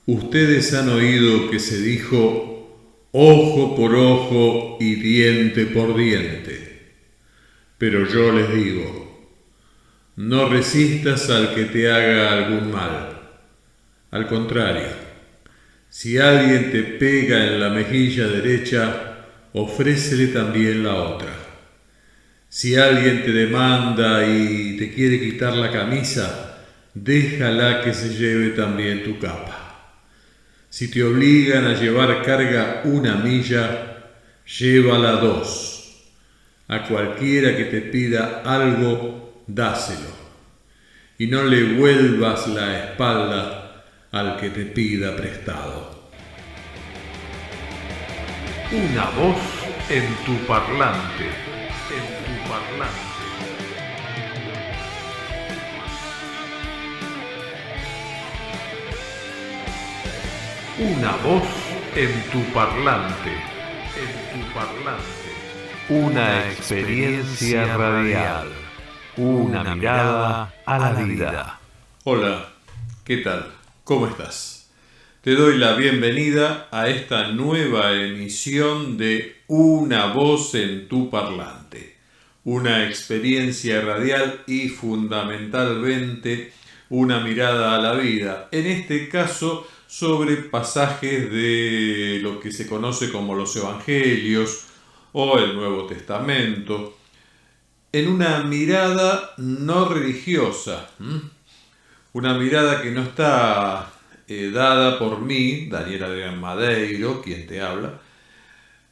Ustedes han oído que se dijo ojo por ojo y diente por diente. Pero yo les digo, no resistas al que te haga algún mal. Al contrario, si alguien te pega en la mejilla derecha, ofrécele también la otra. Si alguien te demanda y te quiere quitar la camisa, déjala que se lleve también tu capa. Si te obligan a llevar carga 1 milla, llévala 2. A cualquiera que te pida algo, dáselo. Y no le vuelvas la espalda al que te pida prestado. Una voz en tu parlante. En tu parlante. Una voz en tu parlante. En tu parlante. Una experiencia radial. Una mirada a la vida. Hola, ¿qué tal? ¿Cómo estás? Te doy la bienvenida a esta nueva emisión de Una voz en tu parlante. Una experiencia radial y fundamentalmente una mirada a la vida. En este caso, sobre pasajes de lo que se conoce como los Evangelios o el Nuevo Testamento, en una mirada no religiosa. Una mirada que no está dada por mí, Daniel Adrián Madeiro, quien te habla,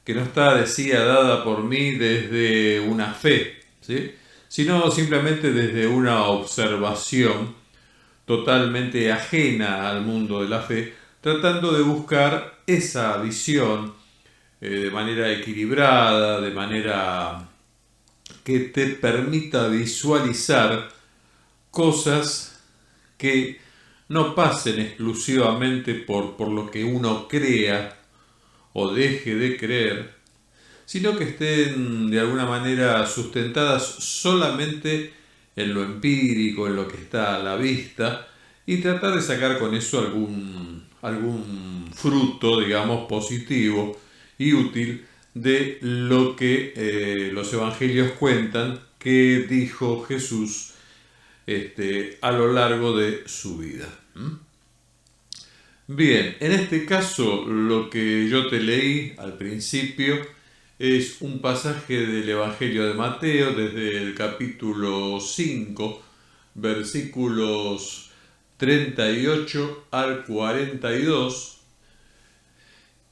que no está, decía, dada por mí desde una fe, ¿sí? Sino simplemente desde una observación totalmente ajena al mundo de la fe, tratando de buscar esa visión de manera equilibrada, de manera que te permita visualizar cosas que no pasen exclusivamente por lo que uno crea o deje de creer, sino que estén de alguna manera sustentadas solamente en lo empírico, en lo que está a la vista, y tratar de sacar con eso algún fruto, digamos, positivo y útil de lo que los evangelios cuentan que dijo Jesús a lo largo de su vida. Bien, en este caso lo que yo te leí al principio es un pasaje del Evangelio de Mateo desde el capítulo 5, versículos 38 al 42,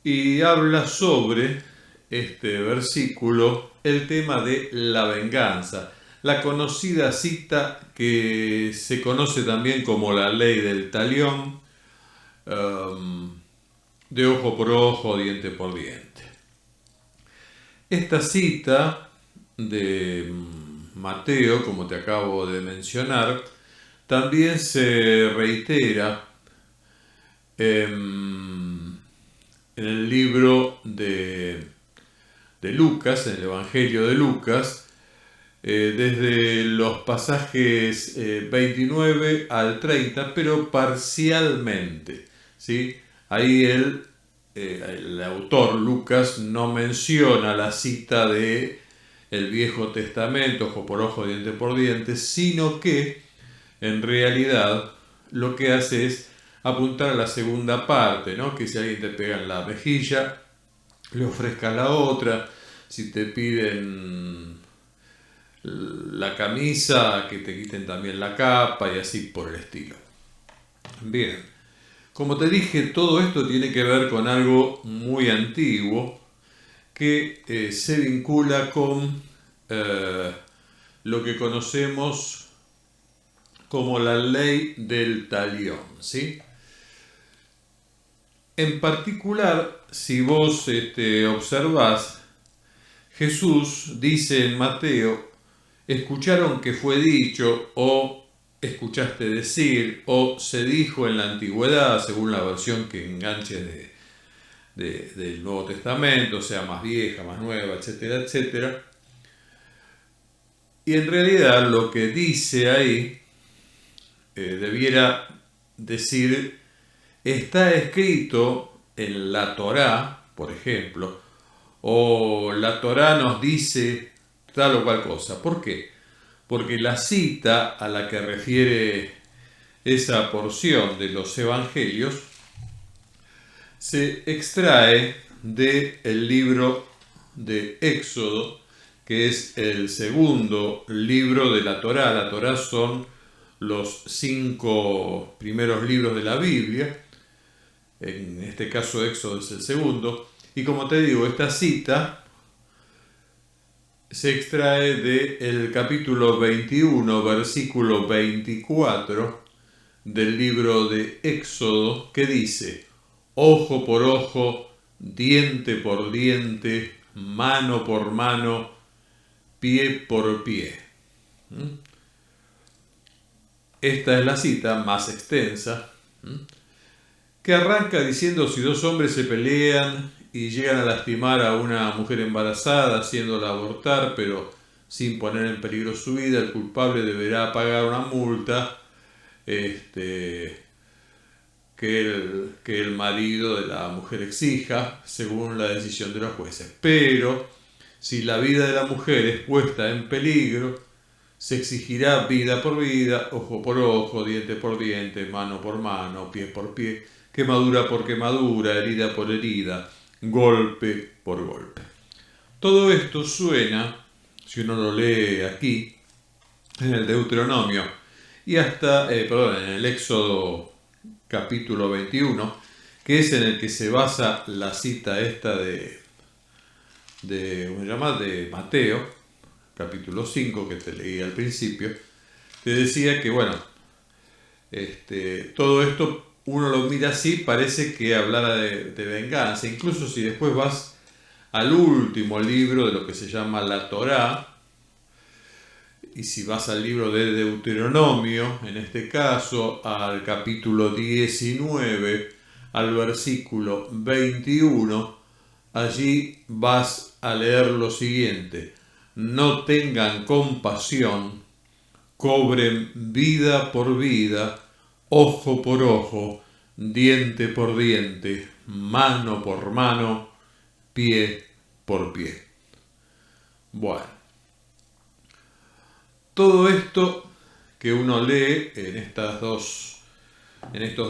y habla sobre este versículo el tema de la venganza, la conocida cita que se conoce también como la ley del talión, de ojo por ojo, diente por diente. Esta cita de Mateo, como te acabo de mencionar, también se reitera en el libro de Lucas, en el Evangelio de Lucas, desde los pasajes 29 al 30, pero parcialmente, ¿sí? Ahí el autor Lucas no menciona la cita de el Viejo Testamento, ojo por ojo, diente por diente, sino que en realidad lo que hace es apuntar a la segunda parte, ¿no? Que si alguien te pega en la mejilla, le ofrezca la otra. Si te piden la camisa, que te quiten también la capa y así por el estilo. Bien, como te dije, todo esto tiene que ver con algo muy antiguo que se vincula con lo que conocemos como la ley del talión, ¿sí? En particular, si vos observás, Jesús dice en Mateo, escucharon que fue dicho, o escuchaste decir, o se dijo en la antigüedad, según la versión que enganche del Nuevo Testamento, sea más vieja, más nueva, etcétera, etcétera. Y en realidad lo que dice ahí debiera decir está escrito en la Torá, por ejemplo, o la Torá nos dice tal o cual cosa. ¿Por qué? Porque la cita a la que refiere esa porción de los evangelios se extrae del libro de Éxodo, que es el segundo libro de la Torá. La Torá son los 5 primeros libros de la Biblia. En este caso Éxodo es el segundo. Y como te digo, esta cita se extrae del capítulo 21, versículo 24 del libro de Éxodo, que dice: ojo por ojo, diente por diente, mano por mano, pie por pie. Esta es la cita más extensa, que arranca diciendo: si dos hombres se pelean y llegan a lastimar a una mujer embarazada haciéndola abortar, pero sin poner en peligro su vida, el culpable deberá pagar una multa que el marido de la mujer exija según la decisión de los jueces. Pero si la vida de la mujer es puesta en peligro, se exigirá vida por vida, ojo por ojo, diente por diente, mano por mano, pie por pie, quemadura por quemadura, herida por herida, golpe por golpe. Todo esto suena, si uno lo lee aquí, en el Deuteronomio, y hasta, en el Éxodo capítulo 21, que es en el que se basa la cita esta de Mateo, capítulo 5, que te leí al principio. Te decía que, bueno, todo esto uno lo mira así, parece que hablara de venganza. Incluso si después vas al último libro de lo que se llama la Torá, y si vas al libro de Deuteronomio, en este caso, al capítulo 19, al versículo 21, allí vas a leer lo siguiente: no tengan compasión, cobren vida por vida, ojo por ojo, diente por diente, mano por mano, pie por pie. Bueno, todo esto que uno lee en estos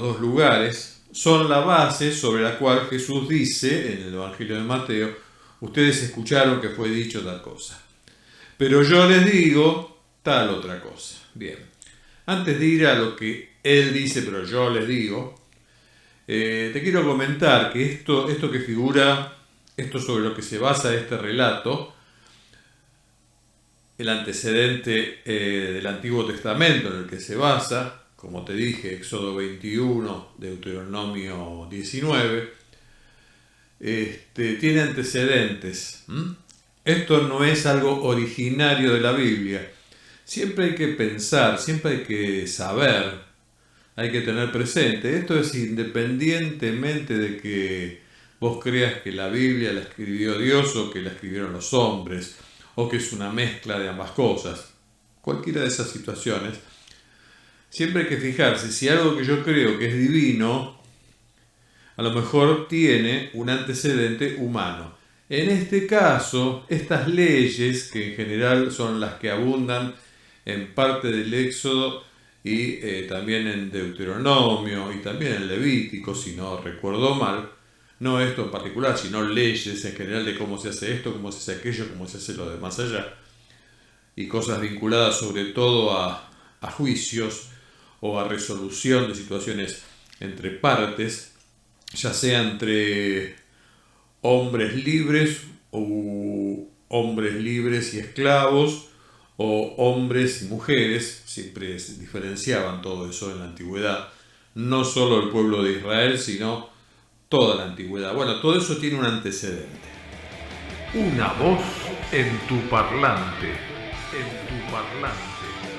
dos lugares son la base sobre la cual Jesús dice en el Evangelio de Mateo: ustedes escucharon que fue dicho tal cosa, pero yo les digo tal otra cosa. Bien, antes de ir a lo que él dice, pero yo les digo, te quiero comentar que esto que figura, esto sobre lo que se basa este relato, el antecedente del Antiguo Testamento en el que se basa, como te dije, Éxodo 21, Deuteronomio 19, tiene antecedentes. Esto no es algo originario de la Biblia. Siempre hay que pensar, siempre hay que saber, hay que tener presente. Esto es independientemente de que vos creas que la Biblia la escribió Dios o que la escribieron los hombres, o que es una mezcla de ambas cosas. Cualquiera de esas situaciones, siempre hay que fijarse si algo que yo creo que es divino, a lo mejor tiene un antecedente humano. En este caso, estas leyes, que en general son las que abundan en parte del Éxodo y también en Deuteronomio y también en Levítico, si no recuerdo mal, no esto en particular, sino leyes en general de cómo se hace esto, cómo se hace aquello, cómo se hace lo de más allá, y cosas vinculadas sobre todo a juicios o a resolución de situaciones entre partes, ya sea entre hombres libres o hombres libres y esclavos, o hombres y mujeres. Siempre diferenciaban todo eso en la antigüedad, no solo el pueblo de Israel, sino toda la antigüedad. Bueno, todo eso tiene un antecedente. Una voz en tu parlante.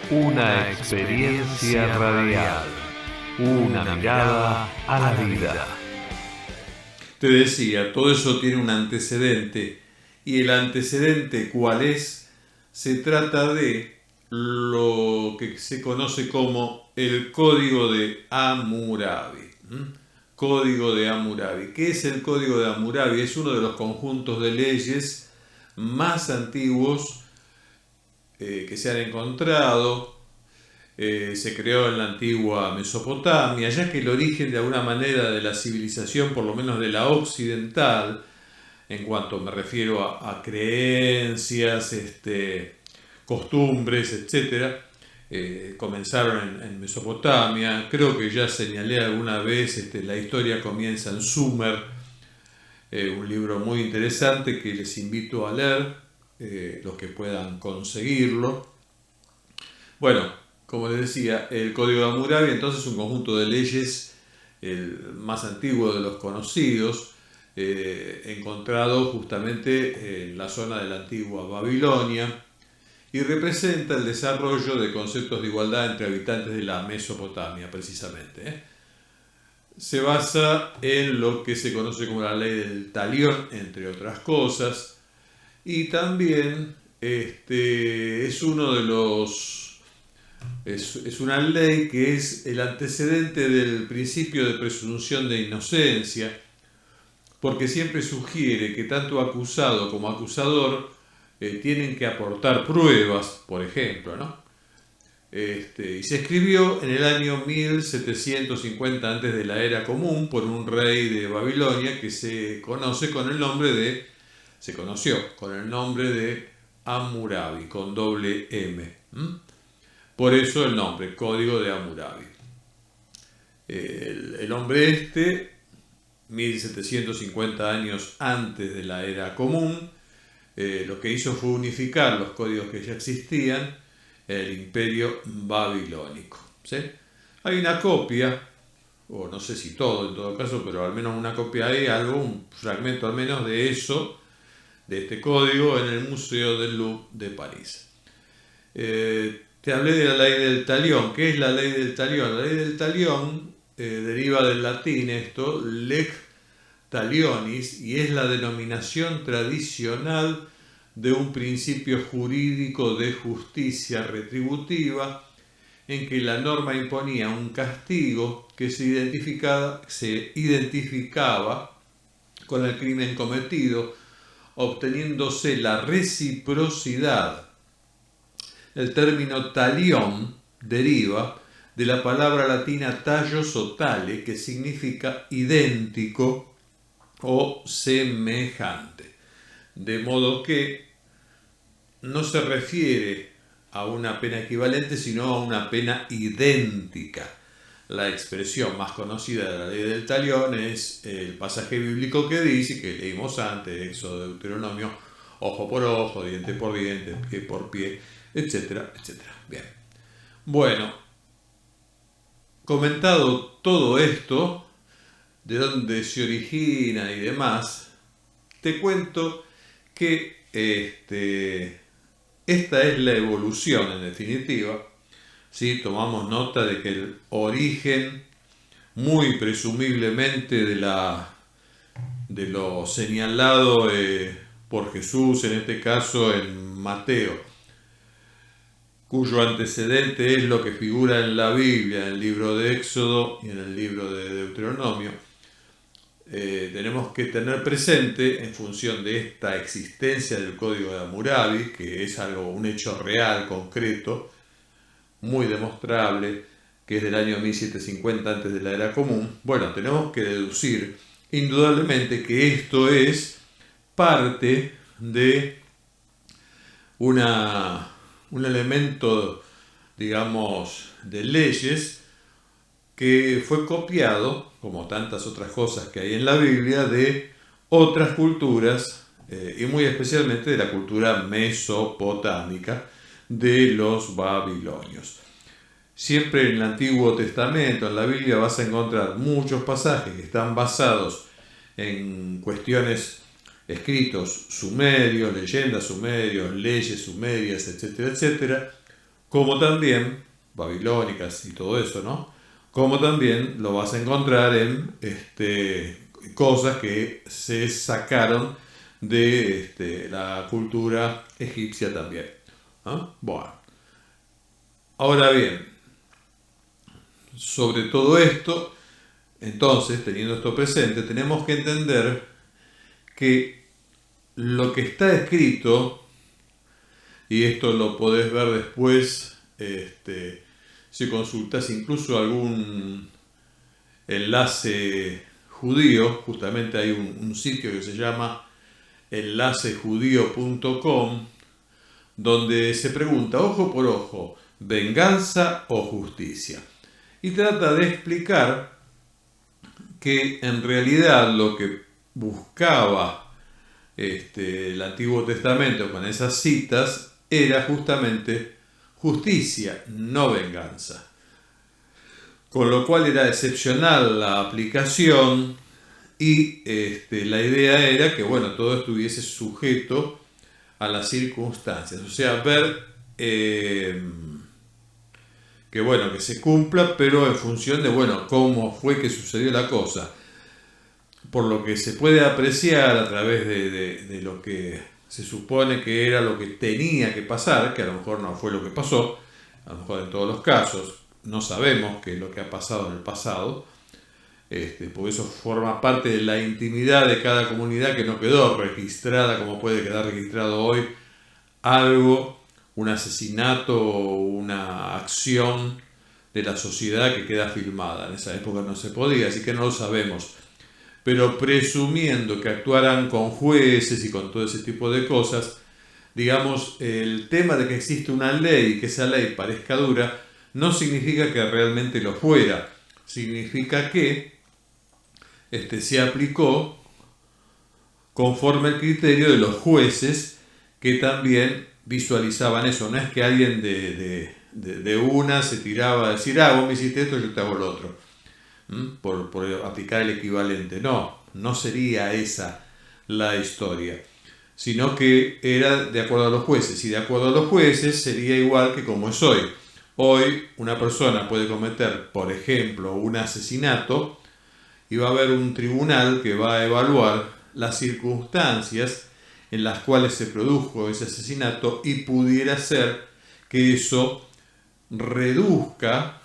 Una experiencia radial. Una mirada a la vida. Te decía, todo eso tiene un antecedente. ¿Y el antecedente cuál es? Se trata de lo que se conoce como el Código de Hammurabi. Código de Hammurabi. ¿Qué es el Código de Hammurabi? Es uno de los conjuntos de leyes más antiguos que se han encontrado. Se creó en la antigua Mesopotamia, ya que el origen de alguna manera de la civilización, por lo menos de la occidental, en cuanto me refiero a creencias, costumbres, etcétera, comenzaron en Mesopotamia. Creo que ya señalé alguna vez, la historia comienza en Sumer, un libro muy interesante que les invito a leer, los que puedan conseguirlo. Bueno, como les decía, el Código de Hammurabi entonces es un conjunto de leyes, el más antiguo de los conocidos, encontrado justamente en la zona de la antigua Babilonia, y representa el desarrollo de conceptos de igualdad entre habitantes de la Mesopotamia, precisamente. Se basa en lo que se conoce como la ley del talión, entre otras cosas, y también es uno de los... Es una ley que es el antecedente del principio de presunción de inocencia, porque siempre sugiere que tanto acusado como acusador tienen que aportar pruebas, por ejemplo, ¿no? Y se escribió en el año 1750 antes de la era común por un rey de Babilonia que se conoció con el nombre de Hammurabi, con doble M. Por eso el nombre, Código de Hammurabi. El hombre 1750 años antes de la era común, lo que hizo fue unificar los códigos que ya existían, el imperio babilónico. ¿Sí? Hay una copia, o no sé si todo en todo caso, pero al menos una copia hay, un fragmento al menos de eso, de este código, en el Museo del Louvre de París. Te hablé de la ley del talión. ¿Qué es la ley del talión? La ley del talión deriva del latín lex talionis, y es la denominación tradicional de un principio jurídico de justicia retributiva en que la norma imponía un castigo que se identificaba con el crimen cometido, obteniéndose la reciprocidad. El término talión deriva de la palabra latina tallos o tale, que significa idéntico o semejante. De modo que no se refiere a una pena equivalente, sino a una pena idéntica. La expresión más conocida de la ley del talión es el pasaje bíblico que dice, que leímos antes, Éxodo, Deuteronomio, ojo por ojo, diente por diente, pie por pie, etcétera, etcétera. Bien. Bueno, comentado todo esto, de dónde se origina y demás, te cuento que esta es la evolución en definitiva. ¿Sí? Tomamos nota de que el origen, muy presumiblemente de lo señalado por Jesús, en este caso en Mateo, cuyo antecedente es lo que figura en la Biblia, en el libro de Éxodo y en el libro de Deuteronomio. Tenemos que tener presente, en función de esta existencia del Código de Hammurabi, que es un hecho real, concreto, muy demostrable, que es del año 1750 antes de la era común, bueno, tenemos que deducir indudablemente que esto es parte de un elemento, digamos, de leyes que fue copiado, como tantas otras cosas que hay en la Biblia, de otras culturas, y muy especialmente de la cultura mesopotámica de los babilonios. Siempre en el Antiguo Testamento, en la Biblia, vas a encontrar muchos pasajes que están basados en cuestiones, escritos sumerios, leyendas sumerios, leyes sumerias, etcétera, etcétera, como también babilónicas y todo eso, ¿no? Como también lo vas a encontrar en cosas que se sacaron de la cultura egipcia también. ¿Ah? Bueno, ahora bien, sobre todo esto, Entonces, teniendo esto presente, tenemos que entender que lo que está escrito, y esto lo podés ver después, si consultas incluso algún enlace judío, justamente hay un sitio que se llama enlacejudío.com, donde se pregunta, ojo por ojo, venganza o justicia. Y trata de explicar que en realidad lo que buscaba el Antiguo Testamento con esas citas era justamente justicia, no venganza. Con lo cual era excepcional la aplicación y la idea era que todo estuviese sujeto a las circunstancias. O sea, ver que se cumpla, pero en función de cómo fue que sucedió la cosa. Por lo que se puede apreciar a través de lo que se supone que era lo que tenía que pasar, que a lo mejor no fue lo que pasó, a lo mejor en todos los casos no sabemos qué es lo que ha pasado en el pasado, porque eso forma parte de la intimidad de cada comunidad que no quedó registrada como puede quedar registrado hoy algo, un asesinato o una acción de la sociedad que queda filmada. En esa época no se podía, así que no lo sabemos. Pero presumiendo que actuaran con jueces y con todo ese tipo de cosas, digamos, el tema de que existe una ley y que esa ley parezca dura, no significa que realmente lo fuera. Significa que se aplicó conforme al criterio de los jueces que también visualizaban eso. No es que alguien de una se tiraba a decir, vos me hiciste esto, yo te hago lo otro. Por aplicar el equivalente. No sería esa la historia, sino que era de acuerdo a los jueces, y de acuerdo a los jueces sería igual que como es hoy. Hoy una persona puede cometer, por ejemplo, un asesinato y va a haber un tribunal que va a evaluar las circunstancias en las cuales se produjo ese asesinato y pudiera ser que eso reduzca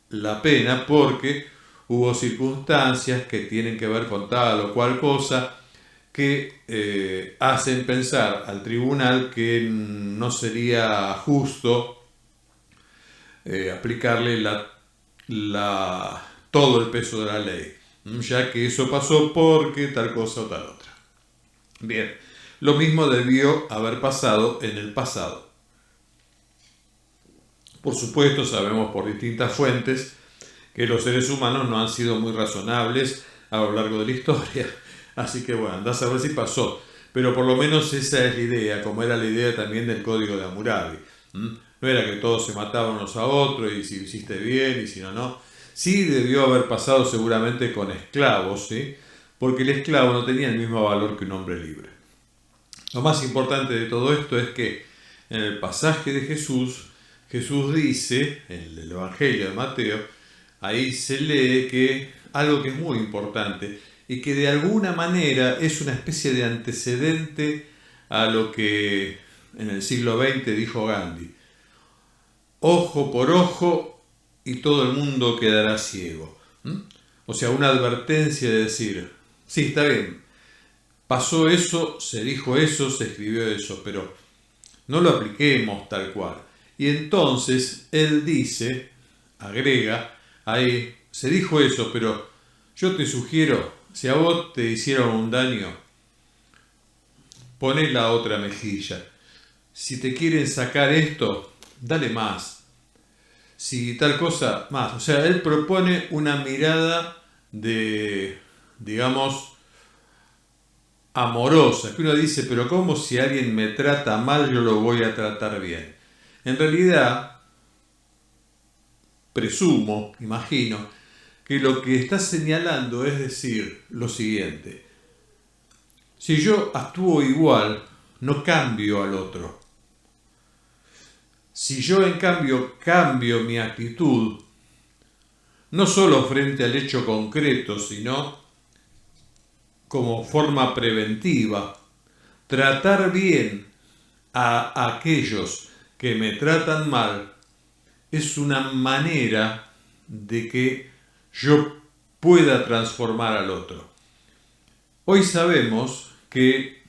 la pena porque hubo circunstancias que tienen que ver con tal o cual cosa que hacen pensar al tribunal que no sería justo aplicarle todo el peso de la ley, ya que eso pasó porque tal cosa o tal otra. Bien, lo mismo debió haber pasado en el pasado. Por supuesto, sabemos por distintas fuentes que los seres humanos no han sido muy razonables a lo largo de la historia. Así que andá a saber si pasó. Pero por lo menos esa es la idea, como era la idea también del Código de Hammurabi. No era que todos se mataban unos a otros y si hiciste bien y si no, no. Sí debió haber pasado seguramente con esclavos, ¿sí? Porque el esclavo no tenía el mismo valor que un hombre libre. Lo más importante de todo esto es que en el pasaje de Jesús dice, en el Evangelio de Mateo, ahí se lee que algo que es muy importante y que de alguna manera es una especie de antecedente a lo que en el siglo XX dijo Gandhi. Ojo por ojo y todo el mundo quedará ciego. O sea, una advertencia de decir, sí, está bien, pasó eso, se dijo eso, se escribió eso, pero no lo apliquemos tal cual. Y entonces él dice, agrega, ahí, se dijo eso, pero yo te sugiero, si a vos te hicieron un daño, poné la otra mejilla. Si te quieren sacar esto, dale más. Si tal cosa, más. O sea, él propone una mirada de, digamos, amorosa, que uno dice, pero ¿cómo si alguien me trata mal yo lo voy a tratar bien? En realidad, presumo, imagino, que lo que está señalando es decir lo siguiente: si yo actúo igual, no cambio al otro. Si yo en cambio cambio mi actitud, no solo frente al hecho concreto, sino como forma preventiva, tratar bien a aquellos que me tratan mal, es una manera de que yo pueda transformar al otro. Hoy sabemos que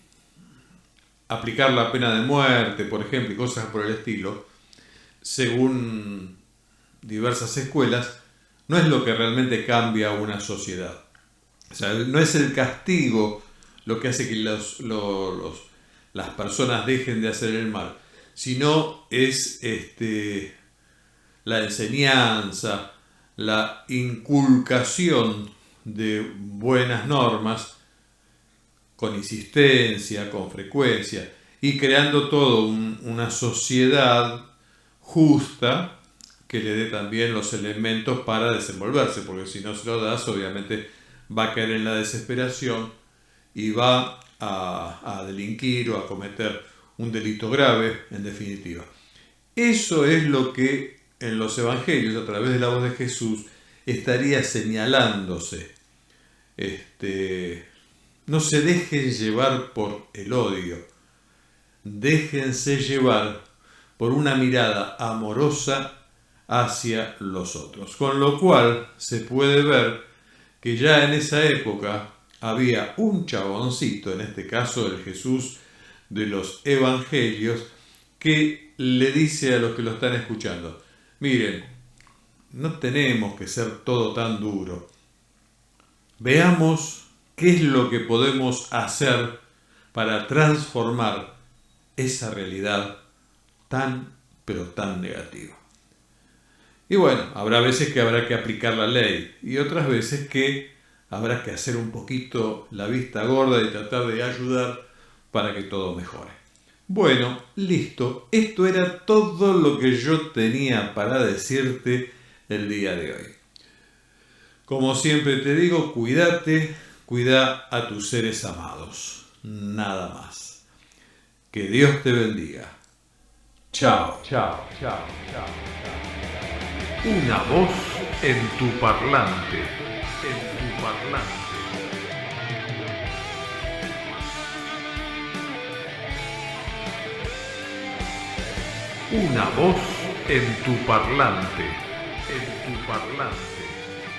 aplicar la pena de muerte, por ejemplo, y cosas por el estilo, según diversas escuelas, no es lo que realmente cambia una sociedad. O sea, no es el castigo lo que hace que las personas dejen de hacer el mal, sino es la enseñanza, la inculcación de buenas normas con insistencia, con frecuencia, y creando todo una sociedad justa que le dé también los elementos para desenvolverse, porque si no se lo das, obviamente va a caer en la desesperación y va a delinquir o a cometer un delito grave, en definitiva. Eso es lo que en los evangelios, a través de la voz de Jesús, estaría señalándose. No se dejen llevar por el odio, déjense llevar por una mirada amorosa hacia los otros. Con lo cual se puede ver que ya en esa época había un chaboncito, en este caso el Jesús de los evangelios, que le dice a los que lo están escuchando: miren, no tenemos que ser todo tan duro. Veamos qué es lo que podemos hacer para transformar esa realidad tan, pero tan negativa. Y bueno, habrá veces que habrá que aplicar la ley y otras veces que habrá que hacer un poquito la vista gorda y tratar de ayudar para que todo mejore. Bueno, listo. Esto era todo lo que yo tenía para decirte el día de hoy. Como siempre te digo, cuídate, cuida a tus seres amados. Nada más. Que Dios te bendiga. Chao. Chao, chao, chao, chao. Una voz en tu parlante, en tu parlante. Una voz en tu parlante, en tu parlante.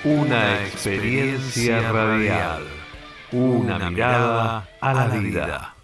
Una experiencia radial, una mirada a la vida.